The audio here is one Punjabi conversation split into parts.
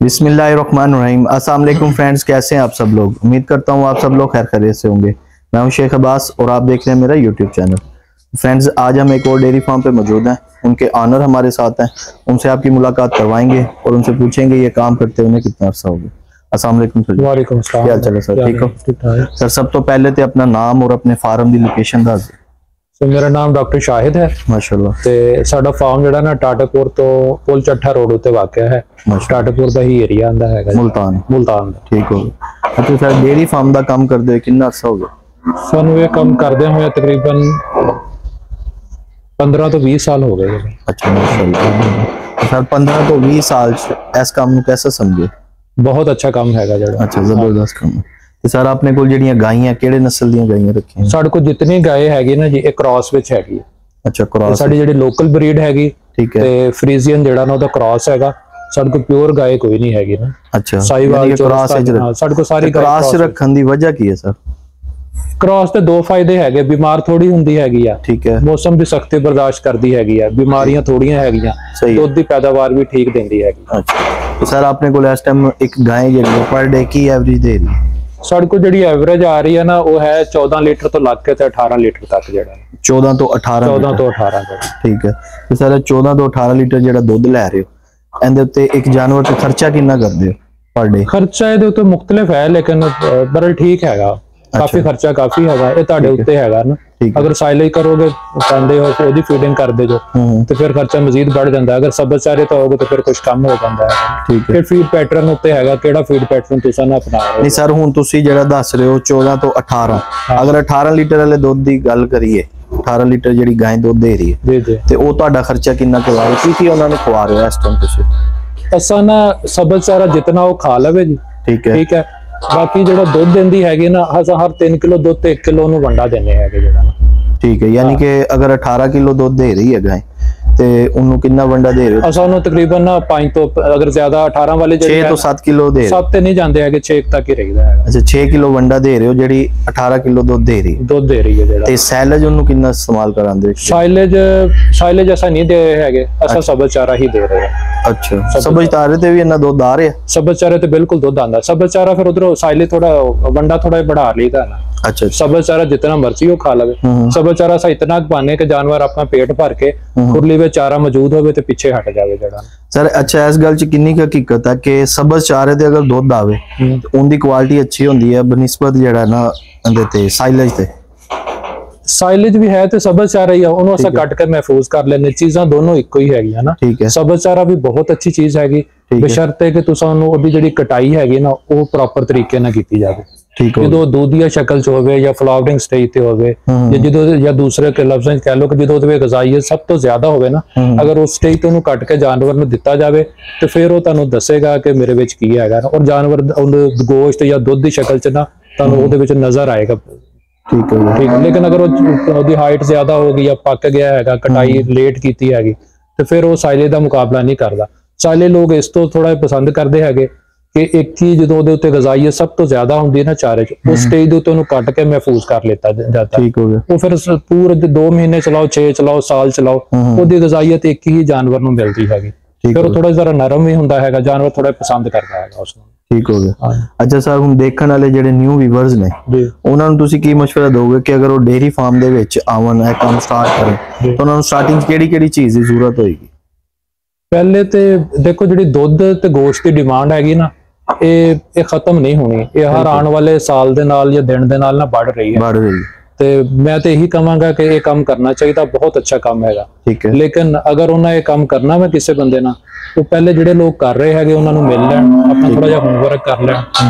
बिस्मिल्लाहिर्रहमानिर्रहीम। अस्सलाम वालेकुम फ्रेंड्स, कैसे हैं आप सब लोग। उम्मीद करता हूँ आप सब लोग खैर खैरियत से होंगे। मैं हूं शेख अब्बास और आप देख रहे हैं मेरा यूट्यूब चैनल। फ्रेंड्स, आज हम एक और डेयरी फार्म पे मौजूद हैं। उनके ऑनर हमारे साथ हैं, उनसे आपकी मुलाकात करवाएंगे और उनसे पूछेंगे ये काम करते हुए कितना अर्सा हो गया। अस्सलाम वालेकुम सर। वालेकुम सलाम। क्या चले सर, ठीक हो? सर, सब तो पहले तो अपना नाम और अपने फार्म की लोकेशन दस। सो मेरा नाम डॉक्टर शाहिद है माशाल्लाह। ते साडा फार्म जेड़ा ना टाटापुर तो पुल चट्ठा रोड उत्ते वाक़या है। टाटापुर दा ही एरिया आंदा है, मुल्तान दा। ठीक हो। अच्छा सर, डेयरी फार्म दा काम करदे हुए कितना अर्सा हो गया? सानू ये काम करदे हुए तकरीबन 15 तो 20 साल हो गए। अच्छा माशाल्लाह। सर 15 तो 20 साल इस काम नूं कैसे समझे? बहुत अच्छा काम हैगा जेड़ा। अच्छा, जबरदस्त काम है। ਤੇ ਸਰ ਆਪਣੇ ਕੋਲ ਜਿਹੜੀਆਂ ਗਾਈਆਂ ਕਿਹੜੇ ਨਸਲ ਦੀਆਂ ਗਾਈਆਂ ਰੱਖੀਆਂ? ਸਾਡੇ ਕੋਲ ਜਿੰਨੀ ਗਾਏ ਹੈਗੀ ਨਾ ਜੀ, ਇਹ ਕ੍ਰਾਸ ਵਿੱਚ ਹੈਗੀ। ਅੱਛਾ, ਕ੍ਰਾਸ। ਸਾਡੀ ਜਿਹੜੀ ਲੋਕਲ ਬਰੀਡ ਹੈਗੀ, ਠੀਕ ਹੈ, ਤੇ ਫਰੀਜ਼ੀਅਨ ਜਿਹੜਾ ਨਾ ਉਹਦਾ ਕ੍ਰਾਸ ਹੈਗਾ। ਸਾਡੇ ਕੋਲ ਪਿਓਰ ਗਾਏ ਕੋਈ ਨਹੀਂ ਹੈਗੀ ਨਾ। ਅੱਛਾ, ਸਾਈਵਾਲ ਕ੍ਰਾਸ ਹੈ। ਸਾਡੇ ਕੋਲ ਸਾਰੀ ਕ੍ਰਾਸ ਰੱਖਣ ਦੀ ਵਜ੍ਹਾ ਕੀ ਹੈ ਸਰ? ਕ੍ਰਾਸ ਦੇ ਦੋ ਫਾਇਦੇ ਹੈਗੇ। ਬਿਮਾਰ ਥੋੜੀ ਹੁੰਦੀ ਹੈਗੀ ਆ, ਠੀਕ ਹੈ, ਮੌਸਮ ਦੀ ਸਖਤੀ ਬਰਦਾਸ਼ਤ ਕਰਦੀ ਹੈਗੀ ਆ, ਬਿਮਾਰੀਆਂ ਥੋੜੀਆਂ ਹੈਗੀਆਂ, ਦੁੱਧ ਦੀ ਪੈਦਾਵਾਰ ਵੀ ਠੀਕ ਦਿੰਦੀ ਹੈਗੀ। ਅੱਛਾ ਸਰ, ਆਪਣੇ ਕੋਲ ਇਸ ਟਾਈਮ ਇੱਕ ਗਾਂ ਜਿਹੜੀ ਪਰ ਡੇ ਕੀ ਐਵਰੇਜ ਦੇ ਰਹੀ ਹੈ? ਸਾਡੇ ਕੋਲ ਜਿਹੜੀ ਐਵਰੇਜ ਆ ਰਹੀ ਹੈ ਨਾ, ਉਹ ਹੈ 14 ਲੀਟਰ ਤੋਂ ਲੱਗ ਕੇ ਤੇ 18 ਲੀਟਰ ਤੱਕ। ਜਿਹੜਾ 14 ਤੋਂ 18 ਠੀਕ ਹੈ। ਤੇ ਸਰ 14 ਤੋਂ 18 ਲੀਟਰ ਜਿਹੜਾ ਦੁੱਧ ਲੈ ਰਹੇ ਹੋ, ਇਹਦੇ ਉੱਤੇ ਇੱਕ ਜਾਨਵਰ ਤੇ ਖਰਚਾ ਕਿੰਨਾ ਕਰਦੇ ਹੋ ਪਰ ਡੇ? ਖਰਚਾ ਇਹਦੇ ਉੱਤੇ ਮੁxtਲਿਫ ਹੈ, ਲੇਕਿਨ ਬੜਾ ਠੀਕ ਹੈਗਾ। ਕਾਫੀ ਖਰਚਾ ਕਾਫੀ ਹੈਗਾ। ਇਹ ਤੁਹਾਡੇ ਉੱਤੇ ਹੈਗਾ ਨਾ। ਅਗਰ ਸਾਈਲੇਜ ਕਰੋਗੇ, ਪਾਉਂਦੇ ਹੋ, ਉਹਦੀ ਫੀਡਿੰਗ ਕਰਦੇ ਜੋ, ਤੇ ਫਿਰ ਖਰਚਾ ਮਜ਼ੀਦ ਵੱਧ ਜਾਂਦਾ। ਅਗਰ ਸਬਜ਼ ਚਾਰੇ ਤੋਂ ਹੋਗੇ ਤਾਂ ਫਿਰ ਕੁਝ ਕਮ ਹੋ ਜਾਂਦਾ ਹੈ। ਠੀਕ ਹੈ। ਫੀਡ ਪੈਟਰਨ ਉੱਤੇ ਹੈਗਾ, ਕਿਹੜਾ ਫੀਡ ਪੈਟਰਨ ਤੁਸੀਂ ਨਾ ਅਪਣਾ ਰਹੇ ਹੋ। ਨਹੀਂ ਸਰ, ਹੁਣ ਤੁਸੀਂ ਜਿਹੜਾ ਦੱਸ ਰਹੇ ਹੋ 14 ਤੋਂ 18, ਅਗਰ 18 ਲੀਟਰ ਵਾਲੇ ਦੁੱਧ ਦੀ ਗੱਲ ਕਰੀਏ, 18 ਲੀਟਰ ਜਿਹੜੀ ਗਾਂ ਦੁੱਧ ਦੇ ਰਹੀ ਹੈ, ਤੇ ਉਹ ਤੁਹਾਡਾ ਖਰਚਾ ਕਿੰਨਾ ਕਰਵਾ ਰਹੇ? ਕੀ ਉਹਨਾਂ ਨੂੰ ਖਵਾ ਰਹੇ ਹੋ ਇਸ ਟਾਈਮ ਤੁਸੀਂ? ਅਸਾਂ ਨਾ ਸਬਜ਼ ਚਾਰਾ ਜਿੰਨਾ ਉਹ ਖਾ ਲਵੇ ਜੀ। ਠੀਕ ਹੈ, ਠੀਕ ਹੈ। ਬਾਕੀ ਜਿਹੜਾ ਦੁੱਧ ਦਿੰਦੀ ਹੈਗੀ ਨਾ, ਹਰ 3 ਕਿਲੋ ਦੁੱਧ ਤੇ 1 ਕਿਲੋ ਨੂੰ ਵੰਡਾ ਦਿੰਦੇ ਹੈਗੇ ਜਿਹੜਾ। ਠੀਕ ਹੈ, ਯਾਨੀ ਕਿ ਅਗਰ 18 ਕਿਲੋ ਦੁੱਧ ਦੇ ਰਹੀ ਹੈ ਗਾਂ, ਤੇ ਉਹਨੂੰ ਕਿੰਨਾ ਵੰਡਾ ਦੇ ਰਹੇ ਹੋ? ਅਸਾਂ ਨੂੰ ਤਕਰੀਬਨ 5 ਤੋਂ, ਅਗਰ ਜ਼ਿਆਦਾ 18 ਵਾਲੇ 6 ਤੋਂ 7 ਕਿਲੋ ਦੇ। 7 ਤੇ ਨਹੀਂ ਜਾਂਦੇ ਹੈਗੇ, 6 ਤੱਕ ਹੀ ਰਹਿੰਦਾ ਹੈਗਾ। ਅੱਛਾ, 6 ਕਿਲੋ ਵੰਡਾ ਦੇ ਰਹੇ ਹੋ ਜਿਹੜੀ 18 ਕਿਲੋ ਦੁੱਧ ਦੇ ਰਹੀ ਹੈ ਜਿਹੜਾ। ਤੇ ਸਾਈਲੇਜ ਉਹਨੂੰ ਕਿੰਨਾ ਇਸਤੇਮਾਲ ਕਰਾਂਦੇ? ਸਾਈਲੇਜ ਅਸਾਂ ਨਹੀਂ ਦੇ ਰਹੇ ਹੈਗੇ, ਅਸਾਂ ਸਬਜ਼ ਚਾਰਾ ਹੀ ਦੇ ਰਹੇ ਹਾਂ। ਅੱਛਾ, ਸਬਜ਼ ਚਾਰੇ ਤੇ ਵੀ ਇਹਨਾਂ ਦੁੱਧ ਆ ਰਿਹਾ? ਸਬਜ਼ ਚਾਰੇ ਤੇ ਬਿਲਕੁਲ ਦੁੱਧ ਆਂਦਾ। ਸਬਜ਼ ਚਾਰਾ ਫਿਰ ਉਧਰੋਂ ਸਾਈਲੇਜ ਥੋੜਾ ਵੰਡਾ ਥੋੜਾ बढ़ा ਲਈਦਾ ਨਾ। अच्छा, सब्ज चारा जितना मर्जी वो खा लवे। सब्ज चारा सा इतना पाने के जानवर अपना पेट भर के खुरली में चारा मौजूद हो ते पीछे हट जावे जड़ा। सर अच्छा, इस गल च किन्नी हकीकत है कि सब्ज चारे ते अगर दुध आवे उनकी क्वालिटी अच्छी होंदी है बनिस्बत जेड़ा ना अंदे ते साइलेज ते? साइलेज भी है तो सब्ज चारा ही है, उन्होंने असा कट के महफूज कर लेने। चीज़ां दोनों इको ही हैगी ना। ठीक है। सब्ज चारा भी बहुत अच्छी चीज हैगी, बशर्ते कि तुसां नूं ओदी जिहड़ी कटाई हैगी ना वो प्रॉपर तरीके नाल कीती जावे। जो दूधिया शक्ल च होवे या फ्लावरिंग स्टेज ते होवे, या दूसरे के लफ्ज़ कह लो कि जो गजाइयत सब तो ज्यादा होवे ना, अगर उस स्टेज तो कट के जानवर नूं दिता जावे तो फिर वो तुहानूं दसेगा कि मेरे विच की हैगा, और जानवर गोश्त या दुध की शक्ल च ना तुहानूं ओहदे विच नजर आएगा। ठीक है। लेकिन अगर वो हाइट ज्यादा होगी या पक गया है, कटाई लेट की हैगी, तो फिर वो साइले का मुकाबला नहीं करता। साइले लोग इस तो थोड़ा पसंद करते हैं कि एक चीज जो गजाइयत सब तो ज्यादा होंगी ना चारे च, उस स्टेज के कट के महफूज कर लेता जाता है। वो फिर पूरे 2 महीने चलाओ, 6 चलाओ, साल चलाओ, वो गजाइयत एक ही जानवर को मिलती हैगी। फिर थोड़ा जरा नरम भी होंदा है, जानवर थोड़ा पसंद करता है उसको। ठीक हो गया। अच्छा सर, ਹੁਣ ਦੇਖਣ ਵਾਲੇ ਜਿਹੜੇ ਨਿਊ ਵੀਵਰਸ ਨੇ ਉਹਨਾਂ ਨੂੰ ਤੁਸੀਂ ਕੀ ਮਸ਼ਵਰਾ ਦੋਗੇ ਕਿ ਅਗਰ ਉਹ ਡੇਅਰੀ ਫਾਰਮ ਦੇ ਵਿੱਚ ਆਵਣ, ਇਹ ਕੰਮ ਸਟਾਰਟ ਕਰਨ, ਤਾਂ ਉਹਨਾਂ ਨੂੰ ਸਟਾਰਟਿੰਗ ਕਿਹੜੀ ਚੀਜ਼ ਦੀ ਜ਼ਰੂਰਤ ਹੋਏਗੀ? ਪਹਿਲੇ ਤੇ ਦੇਖੋ, ਜਿਹੜੀ ਦੁੱਧ ਤੇ ਗੋਸ਼ਤ ਦੀ ਡਿਮਾਂਡ ਹੈਗੀ ਨਾ, ਇਹ ਖਤਮ ਨਹੀਂ ਹੋਣੀ। ਇਹ ਹਰ ਆਉਣ ਵਾਲੇ ਸਾਲ ਦੇ ਨਾਲ ਜਾਂ ਦਿਨ ਦੇ ਨਾਲ ਨਾ बढ़ रही है। ਤੇ ਮੈਂ ਤੇ ਇਹੀ ਕਹਾਂਗਾ ਕਿ ਇਹ ਕੰਮ ਕਰਨਾ ਚਾਹੀਦਾ, ਬਹੁਤ ਅੱਛਾ ਕੰਮ ਹੈਗਾ। ਠੀਕ ਹੈ। ਲੇਕਿਨ ਅਗਰ ਉਹਨਾਂ ਇਹ ਕੰਮ ਕਰਨਾ ਵਾ ਕਿਸੇ ਬੰਦੇ ਨਾਲ, ਉਹ ਪਹਿਲੇ ਜਿਹੜੇ ਲੋਕ ਕਰ ਰਹੇ ਹੈਗੇ ਉਹਨਾਂ ਨੂੰ ਮਿਲ ਲੈਣ, ਆਪਣਾ ਥੋੜਾ ਜਿਹਾ ਹੋਮਵਰਕ ਕਰ ਲੈਣ।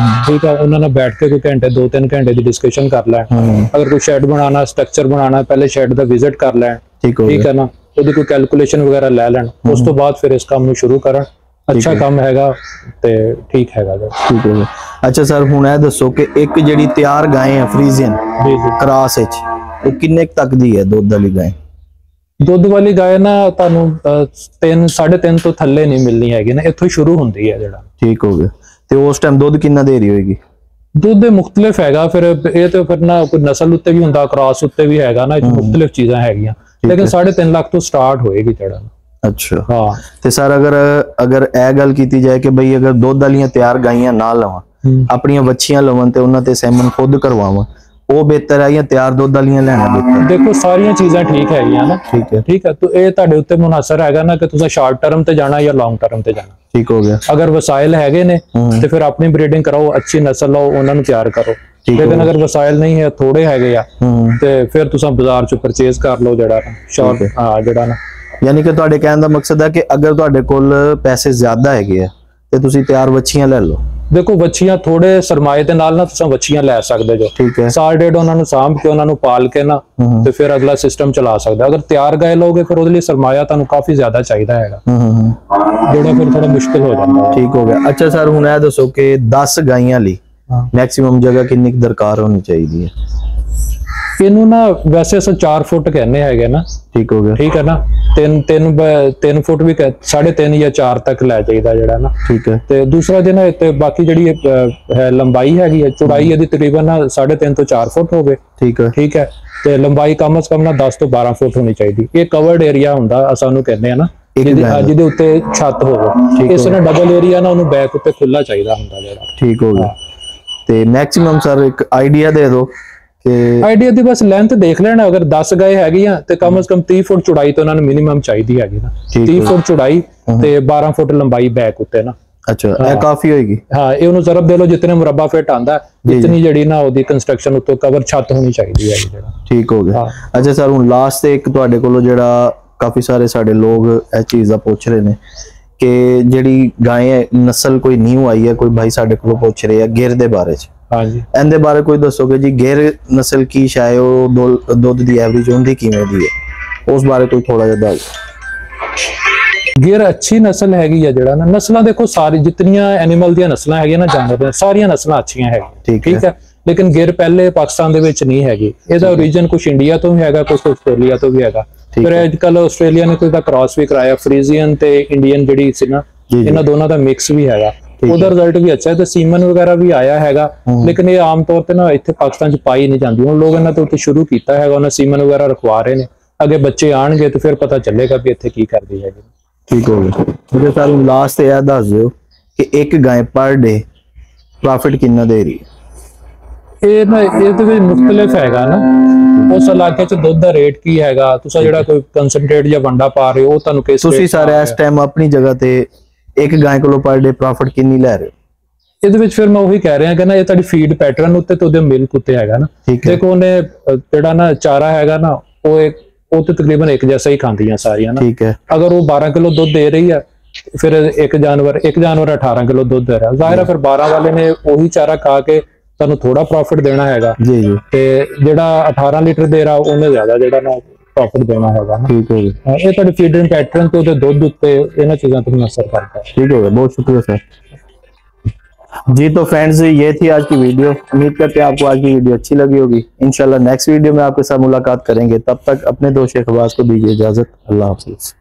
ਠੀਕ ਹੈ। ਉਹਨਾਂ ਨਾਲ ਬੈਠ ਕੇ ਕੋਈ ਘੰਟੇ 2-3 ਘੰਟੇ ਦੀ ਡਿਸਕਸ਼ਨ ਕਰ ਲੈਣ। ਅਗਰ ਕੋਈ ਸ਼ੈਡ ਬਣਾਉਣਾ, ਸਟਰਕਚਰ ਬਣਾਉਣਾ, ਪਹਿਲੇ ਸ਼ੈਡ ਦਾ ਵਿਜ਼ਿਟ ਕਰ ਲੈਣ। ਠੀਕ ਹੈ ਨਾ। ਉਹਦੀ ਕੋਈ ਕੈਲਕੂਲੇਸ਼ਨ ਵਗੈਰਾ ਲੈ ਲੈਣ, ਉਸ ਤੋਂ ਬਾਅਦ ਫਿਰ ਇਸ ਕੰਮ ਨੂੰ ਸ਼ੁਰੂ ਕਰਨ। अच्छा काम हैगा ते ठीक हैगा। ठीक है। अच्छा सर, हुण ਇਹ ਦੱਸੋ कि एक ਜਿਹੜੀ ਤਿਆਰ ਗਾਂ ਹੈ ਫਰੀਜ਼ੀਅਨ ਕ੍ਰਾਸ ਵਿੱਚ, ਉਹ ਕਿੰਨੇ ਤੱਕ ਦੀ ਹੈ ਦੁੱਧ ਵਾਲੀ ਗਾਂ? ਦੁੱਧ ਵਾਲੀ ਗਾਂ ਨਾ ਤੁਹਾਨੂੰ 3.5 ਤੋਂ ਥੱਲੇ ਨਹੀਂ ਮਿਲਣੀ ਹੈਗੀ ਨਾ, ਇੱਥੋਂ ਸ਼ੁਰੂ ਹੁੰਦੀ ਹੈ ਜਿਹੜਾ। ਠੀਕ ਹੋ ਗਿਆ। ਤੇ ਉਸ ਟਾਈਮ ਦੁੱਧ ਕਿੰਨਾ ਦੇ ਰਹੀ ਹੋਏਗੀ? ਦੁੱਧ ਦੇ ਮੁxtਲਿਫ ਹੈਗਾ, ਫਿਰ ਇਹ ਤੇ ਫਿਰ ਨਾ ਕੋਈ ਨਸਲ ਉੱਤੇ ਵੀ ਹੁੰਦਾ, ਕ੍ਰਾਸ ਉੱਤੇ ਵੀ ਹੈਗਾ ਨਾ, ਇਹ ਮੁxtਲਿਫ ਚੀਜ਼ਾਂ ਹੈਗੀਆਂ। लेकिन 3.5 लाख तो स्टार्ट होएगी जड़ा। अच्छा हाँ ਤੇ ਸਰ ਅਗਰ ਇਹ ਗੱਲ ਕੀਤੀ ਜਾਏ ਕਿ ਬਈ ਅਗਰ ਦੁੱਧ ਵਾਲੀਆਂ ਤਿਆਰ ਗਾਈਆਂ ਨਾ ਲਵਾਂ, ਆਪਣੀਆਂ ਵੱਛੀਆਂ ਲਵਾਂ ਤੇ ਉਹਨਾਂ ਤੇ ਸੈਮਨ ਖੁਦ ਕਰਵਾਵਾਂ, ਉਹ ਬਿਹਤਰ ਹੈ ਜਾਂ ਤਿਆਰ ਦੁੱਧ ਵਾਲੀਆਂ ਲੈਣਾ ਬਿਹਤਰ? देखो सारियां चीज़ां ठीक हैगियां ना, ठीक है तो ये ਤੁਹਾਡੇ ਉੱਤੇ ਮੁਨਹਸਰ ਹੈਗਾ ਨਾ ਕਿ ਤੁਸੀਂ ਸ਼ਾਰਟ ਟਰਮ ਤੇ ਜਾਣਾ ਜਾਂ ਲੌਂਗ ਟਰਮ ਤੇ ਜਾਣਾ। ठीक हो गया। अगर वसाइल हैगे ने ਤੇ ਫਿਰ ਆਪਣੀ ਬਰੀਡਿੰਗ ਕਰਾਓ, ਅੱਛੀ ਨਸਲ ਲਾਓ, ਉਹਨਾਂ ਨੂੰ ਤਿਆਰ ਕਰੋ। लेकिन अगर वसाइल नहीं है, थोड़े हैगे आ ਤੇ ਫਿਰ ਤੁਸੀਂ ਬਾਜ਼ਾਰ ਚੋਂ ਪਰਚੇਸ ਕਰ ਲਓ ਜਿਹੜਾ ਸ਼ਾਰਟ ਜਿਹੜਾ ਨਾ। ਯਾਨੀ ਕਿ ਤੁਹਾਡੇ ਕਹਿਣ ਦਾ ਮਕਸਦ ਹੈ ਕਿ ਅਗਰ ਤੁਹਾਡੇ ਕੋਲ ਪੈਸੇ ਜ਼ਿਆਦਾ ਹੈਗੇ ਆ ਤੇ ਤੁਸੀਂ ਤਿਆਰ ਵੱਛੀਆਂ ਲੈ ਲਓ। ਦੇਖੋ ਵੱਛੀਆਂ ਥੋੜੇ ਸਰਮਾਏ ਦੇ ਨਾਲ ਨਾ ਤੁਸੀਂ ਵੱਛੀਆਂ ਲੈ ਸਕਦੇ ਜੋ, ਠੀਕ ਹੈ, ਸਾਲ ਡੇਢ ਉਹਨਾਂ ਨੂੰ ਸਾਂਭ ਕੇ ਉਹਨਾਂ ਨੂੰ ਪਾਲ ਕੇ ਨਾ ਤੇ ਫਿਰ ਅਗਲਾ ਸਿਸਟਮ ਚਲਾ ਸਕਦਾ। ਅਗਰ ਤਿਆਰ ਗਾਇ ਲੋਗੇ ਫਿਰ ਉਹਦੇ ਲਈ ਸਰਮਾਇਆ ਤੁਹਾਨੂੰ ਕਾਫੀ ਜ਼ਿਆਦਾ ਚਾਹੀਦਾ ਹੈਗਾ, ਜਿਹੜਾ ਫਿਰ ਥੋੜਾ ਮੁਸ਼ਕਿਲ ਹੋ ਜਾਂਦਾ। ਠੀਕ ਹੋ ਗਿਆ। ਅੱਛਾ ਸਰ, ਹੁਣ ਇਹ ਦੱਸੋ ਕਿ 10 ਗਾਈਆਂ ਲਈ ਮੈਕਸਿਮਮ ਜਗ੍ਹਾ ਕਿੰਨੀ ਦਰਕਾਰ ਹੋਣੀ ਚਾਹੀਦੀ ਹੈ? ਇਹਨੂੰ ਨਾ ਵੈਸੇ ਅਸੀਂ 4 ਫੁੱਟ ਕਹਿੰਦੇ ਹੈਗੇ ਨਾ। ਠੀਕ ਹੋ ਗਿਆ। ਠੀਕ ਹੈ ਨਾ, 3 ਫੁੱਟ ਵੀ 3.5 ਜਾਂ 4 ਤੱਕ ਲੈ ਜਾਈਦਾ ਜਿਹੜਾ ਨਾ। ਠੀਕ ਹੈ। ਤੇ ਦੂਸਰਾ ਦਿਨ ਤੇ ਬਾਕੀ ਜਿਹੜੀ ਹੈ ਲੰਬਾਈ ਹੈਗੀ ਹੈ, ਚੌੜਾਈ ਇਹਦੀ ਤਕਰੀਬਨ 3.5 ਤੋਂ 4 ਫੁੱਟ ਹੋਵੇ। ਠੀਕ ਹੈ। ਠੀਕ ਹੈ। ਤੇ ਲੰਬਾਈ ਕਮ ਸੇ ਕਮ ਨਾ 10 ਤੋਂ 12 ਫੁੱਟ ਹੋਣੀ ਚਾਹੀਦੀ। ਇਹ ਕਵਰਡ ਏਰੀਆ ਹੁੰਦਾ ਸਾਨੂੰ ਕਹਿੰਦੇ ਆ ਨਾ, ਜਿਹਦੇ ਉੱਤੇ ਛੱਤ ਹੋਵੇ। ਇਸ ਨਾਲ ਡਬਲ ਏਰੀਆ ਨਾ ਉਹਨੂੰ ਬੈਕ ਉੱਤੇ ਖੁੱਲਾ ਚਾਹੀਦਾ ਹੁੰਦਾ ਜਿਹੜਾ। ਠੀਕ ਹੋ ਗਿਆ। ਤੇ ਮੈਕਸਿਮਮ ਸਰ ਇੱਕ ਆਈਡੀਆ ਦੇ ਦਿਓ ਕਿ ਆਈਡੀਆ ਦੀ ਬਸ ਲੈਂਥ ਦੇਖ ਲੈਣਾ। ਅਗਰ 10 ਗਾਏ ਹੈਗੀਆਂ ਤੇ ਕਮ ਸੇ ਕਮ 30 ਫੁੱਟ ਚੌੜਾਈ ਤੋਂ ਉਹਨਾਂ ਨੂੰ ਮਿਨੀਮਮ ਚਾਹੀਦੀ ਹੈਗੀ ਨਾ। 30 ਫੁੱਟ ਚੌੜਾਈ ਤੇ 12 ਫੁੱਟ ਲੰਬਾਈ ਬੈਕ ਉੱਤੇ ਨਾ। ਅੱਛਾ, ਇਹ ਕਾਫੀ ਹੋਏਗੀ। ਹਾਂ, ਇਹ ਉਹਨੂੰ ਜ਼ਰਬ ਦੇ ਲਓ ਜਿਤਨੇ ਮੁਰੱਬਾ ਫਿਟ ਆਂਦਾ, ਇਤਨੀ ਜਿਹੜੀ ਨਾ ਉਹਦੀ ਕੰਸਟਰਕਸ਼ਨ ਉੱਤੇ ਕਵਰ ਛੱਤ ਹੋਣੀ ਚਾਹੀਦੀ ਹੈ ਜਿਹੜਾ। ਠੀਕ ਹੋ ਗਿਆ। ਅੱਛਾ ਸਰ, ਹੁਣ ਲਾਸਟ ਤੇ ਇੱਕ ਤੁਹਾਡੇ ਕੋਲੋਂ ਜਿਹੜਾ ਕਾਫੀ ਸਾਰੇ ਸਾਡੇ ਲੋਕ ਇਹ ਚੀਜ਼ ਦਾ ਪੁੱਛ ਰਹੇ ਨੇ ਕਿ ਜਿਹੜੀ ਗਾਂ ਨਸਲ ਕੋਈ ਨਿਊ ਆਈ ਹੈ, ਕੋਈ ਭਾਈ ਸਾਡੇ ਕੋਲੋਂ ਪੁੱਛ ਰਹੇ ਆ ਗਿਰ ਦੇ ਬਾਰੇ ਚ। ਹਾਂਜੀ, ਇਹਦੇ ਬਾਰੇ ਕੋਈ ਦੱਸੋਗੇ ਜੀ? ਗਿਰ ਨਸਲ ਕੀ ਸ਼ਾਇ ਉਹ ਦੁੱਧ ਦੀ ਐਵਰੇਜ ਹੁੰਦੀ ਕਿਵੇਂ ਦੀ ਹੈ, ਉਸ ਬਾਰੇ ਕੋਈ ਥੋੜਾ ਜਿਹਾ ਦੱਸ। ਗਿਰ ਅੱਛੀ ਨਸਲ ਹੈਗੀ ਆ ਜਿਹੜਾ ਨਾ। ਨਸਲਾਂ ਦੇਖੋ ਸਾਰੀ ਜਿਤਨੀਆਂ ਐਨੀਮਲ ਦੀਆਂ ਨਸਲਾਂ ਹੈਗੀਆਂ ਨਾ, ਜਾਨਵਰ ਦੀਆਂ ਸਾਰੀਆਂ ਨਸਲਾਂ ਅੱਛੀਆਂ ਹੈਗੀਆਂ। ਠੀਕ ਹੈ। ਲੇਕਿਨ ਗਿਰ ਪਹਿਲੇ ਪਾਕਿਸਤਾਨ ਦੇ ਵਿੱਚ ਨਹੀਂ ਹੈਗੀ। ਇਹਦਾ ਓਰੀਜਨ ਕੁਝ ਇੰਡੀਆ ਤੋਂ ਵੀ ਹੈਗਾ, ਕੁਝ ਆਸਟ੍ਰੇਲੀਆ ਤੋਂ ਵੀ ਹੈਗਾ। ਫਿਰ ਅੱਜ ਕੱਲ ਆਸਟ੍ਰੇਲੀਆ ਨੇ ਕੋਈ ਦਾ ਕ੍ਰਾਸ ਵੀ ਕਰਾਇਆ, ਫਰੀਜ਼ੀਅਨ ਤੇ ਇੰਡੀਅਨ ਜਿਹੜੀ ਸੀ ਨਾ, ਇਹਨਾਂ ਦੋਨਾਂ ਦਾ ਮਿਕਸ ਵੀ ਹੈਗਾ। ਉਹਦਾ ਰਿਜ਼ਲਟ ਵੀ ਅੱਛਾ ਹੈ ਤੇ ਸੀਮਨ ਵਗੈਰਾ ਵੀ ਆਇਆ ਹੈਗਾ। ਲੇਕਿਨ ਇਹ ਆਮ ਤੌਰ ਤੇ ਨਾ ਇੱਥੇ ਪਾਕਿਸਤਾਨ ਚ ਪਾਈ ਨਹੀਂ ਜਾਂਦੀ। ਹੁਣ ਲੋਕ ਇਹਨਾਂ ਤੋਂ ਉੱਤੇ ਸ਼ੁਰੂ ਕੀਤਾ ਹੈਗਾ, ਉਹਨਾਂ ਸੀਮਨ ਵਗੈਰਾ ਰਖਵਾ ਰਹੇ ਨੇ। ਅੱਗੇ ਬੱਚੇ ਆਣਗੇ ਤੇ ਫਿਰ ਪਤਾ ਚੱਲੇਗਾ ਵੀ ਇੱਥੇ ਕੀ ਕਰਦੀ ਹੈਗੀ। ਠੀਕ ਹੋ ਗਿਆ। ਮੁझे ਸਰ ਲਾਸਟ ਤੇ ਇਹ ਦੱਸ ਦਿਓ ਕਿ ਇੱਕ ਗਾਂ ਪਰ ਡੇ ਪ੍ਰੋਫਿਟ ਕਿੰਨਾ ਦੇ ਰਹੀ ਹੈ? ਇਹ ਨਾ ਇਹਦੇ ਵਿੱਚ ਮੁxtਲਿਫ ਹੈਗਾ ਨਾ, ਉਸ ਇਲਾਕੇ ਚ ਦੁੱਧ ਦਾ ਰੇਟ ਕੀ ਹੈਗਾ, ਤੁਸੀਂ ਜਿਹੜਾ ਕੋਈ ਕਨਸੈਂਟਰੇਟ ਜਾਂ ਵੰਡਾ ਪਾ ਰਹੇ ਹੋ ਉਹ ਤੁਹਾਨੂੰ ਕਿਸ ਤੁਸੀਂ ਸਾਰੇ ਇਸ ਟਾਈਮ ਆਪਣੀ ਜਗ੍ਹਾ ਤੇ ਇੱਕ ਗਾਂ ਕੋਲੋਂ ਪਰ ਡੇ ਪ੍ਰੋਫਿਟ ਕਿੰਨੀ ਲੈ ਰਹੇ ਹੋ? ਇਹਦੇ ਵਿੱਚ ਫਿਰ ਮੈਂ ਉਹੀ ਕਹਿ ਰਿਹਾ ਕਿ ਨਾ ਇਹ ਤੁਹਾਡੀ ਫੀਡ ਪੈਟਰਨ ਉੱਤੇ ਤੇ ਉਹਦੇ ਮਿਲਕ ਉੱਤੇ ਹੈਗਾ ਨਾ। ਦੇਖੋ ਉਹਨੇ ਜਿਹੜਾ ਨਾ ਚਾਰਾ ਹੈਗਾ ਨਾ ਉਹ ਤੇ ਤਕਰੀਬਨ ਇੱਕ ਜੈਸਾ ਹੀ ਖਾਂਦੀਆਂ ਸਾਰੀਆਂ ਨਾ। ਠੀਕ ਹੈ। ਅਗਰ ਉਹ 12 ਕਿਲੋ ਦੁੱਧ ਦੇ ਰਹੀ ਹੈ, ਫਿਰ ਇੱਕ ਜਾਨਵਰ 18 ਕਿਲੋ ਦੁੱਧ ਦੇ ਰਿਹਾ, ਜ਼ਾਹਿਰ ਹੈ ਫਿਰ 12 ਵਾਲੇ ਨੇ ਉਹੀ ਚਾਰਾ ਖਾ ਕੇ ਤੁਹਾਨੂੰ ਥੋੜਾ ਪ੍ਰੋਫਿਟ ਦੇਣਾ ਹੈਗਾ। ਜੀ ਜੀ। ਤੇ ਜਿਹੜਾ 18 ਲੀਟਰ ਦੇ ਰਿਹਾ ਉਹਨੇ ਜ਼ਿਆਦਾ ਜਿਹੜਾ ਨਾ प्रॉफिट देना होगा ना। ठीक है, ये तो फीडिंग पैटर्न तो दूध पे इन चीजों पर असर करता है। ठीक हो गया, बहुत शुक्रिया सर जी। तो फ्रेंड्स, ये थी आज की वीडियो। उम्मीद करते हैं आपको आज की वीडियो अच्छी लगी होगी। इंशाल्लाह नेक्स्ट वीडियो में आपके साथ मुलाकात करेंगे। तब तक अपने दोस्त शेख अब्बास को दीजिए इजाजत। अल्लाह हाफिज।